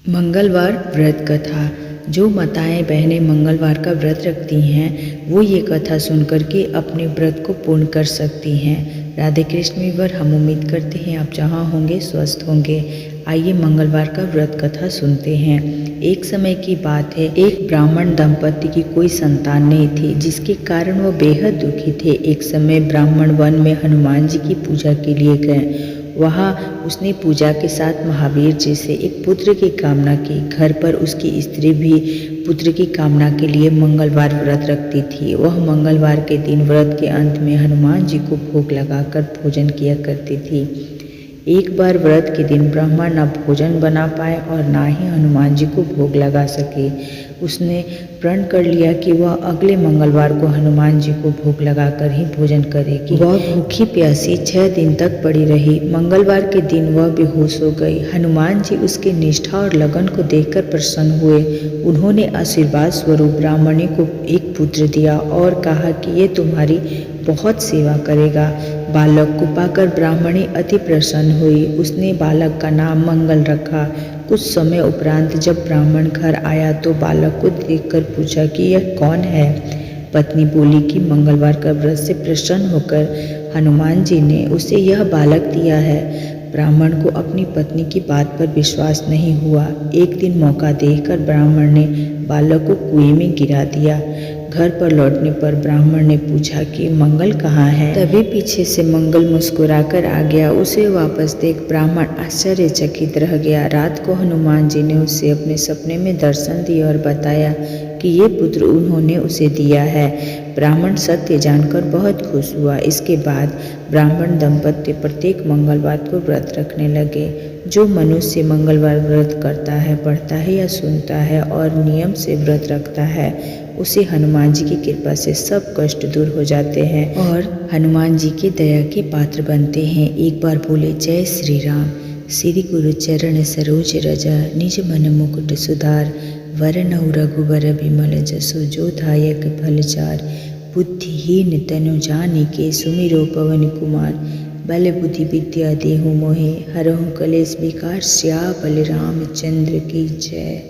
मंगलवार व्रत कथा। जो माताएं बहनें मंगलवार का व्रत रखती हैं वो ये कथा सुनकर के अपने व्रत को पूर्ण कर सकती हैं। राधे कृष्ण विवर, हम उम्मीद करते हैं आप जहाँ होंगे स्वस्थ होंगे। आइए मंगलवार का व्रत कथा सुनते हैं। एक समय की बात है, एक ब्राह्मण दंपति की कोई संतान नहीं थी, जिसके कारण वो बेहद दुखी थे। एक समय ब्राह्मण वन में हनुमान जी की पूजा के लिए गए। वहाँ उसने पूजा के साथ महावीर जी से एक पुत्र की कामना की। घर पर उसकी स्त्री भी पुत्र की कामना के लिए मंगलवार व्रत रखती थी। वह मंगलवार के दिन व्रत के अंत में हनुमान जी को भोग लगाकर भोजन किया करती थी। एक बार व्रत के दिन ब्राह्मण न भोजन बना पाए और ना ही हनुमान जी को भोग लगा सके। उसने प्रण कर लिया कि वह अगले मंगलवार को हनुमान जी को भोग लगाकर ही भोजन करेगी। वह भूखी प्यासी 6 दिन तक पड़ी रही। मंगलवार के दिन वह बेहोश हो गई। हनुमान जी उसकी निष्ठा और लगन को देखकर प्रसन्न हुए। उन्होंने आशीर्वाद स्वरूप ब्राह्मणी को एक पुत्र दिया और कहा कि ये तुम्हारी बहुत सेवा करेगा। बालक को पाकर ब्राह्मणी अति प्रसन्न हुई। उसने बालक का नाम मंगल रखा। कुछ समय उपरांत जब ब्राह्मण घर आया तो बालक को देखकर पूछा कि यह कौन है। पत्नी बोली कि मंगलवार का व्रत से प्रसन्न होकर हनुमान जी ने उसे यह बालक दिया है। ब्राह्मण को अपनी पत्नी की बात पर विश्वास नहीं हुआ। एक दिन मौका देखकर ब्राह्मण ने बालक को कुएं में गिरा दिया। घर पर लौटने पर ब्राह्मण ने पूछा कि मंगल कहाँ है। तभी पीछे से मंगल मुस्कुराकर आ गया। उसे वापस देख ब्राह्मण आश्चर्यचकित रह गया। रात को हनुमान जी ने उसे अपने सपने में दर्शन दिए और बताया कि ये पुत्र उन्होंने उसे दिया है। ब्राह्मण सत्य जानकर बहुत खुश हुआ। इसके बाद ब्राह्मण दंपति प्रत्येक मंगलवार को व्रत रखने लगे। जो मनुष्य मंगलवार व्रत करता है, पढ़ता है या सुनता है और नियम से व्रत रखता है, उसे हनुमान जी की कृपा से सब कष्ट दूर हो जाते हैं और हनुमान जी की दया के पात्र बनते हैं। एक बार बोले, जय श्री राम। श्री गुरु चरण सरोज रज, निज मन मुकुट सुधार। वरनउ रघुबर बिमल जसु, जो दायक फल चार। बुद्धिहीन तनु जानिके, सुमिरो पवन कुमार। बल बुद्धि विद्या देहु मोहे, हरहु कलेश विकार। सियापति रामचंद्र की जय।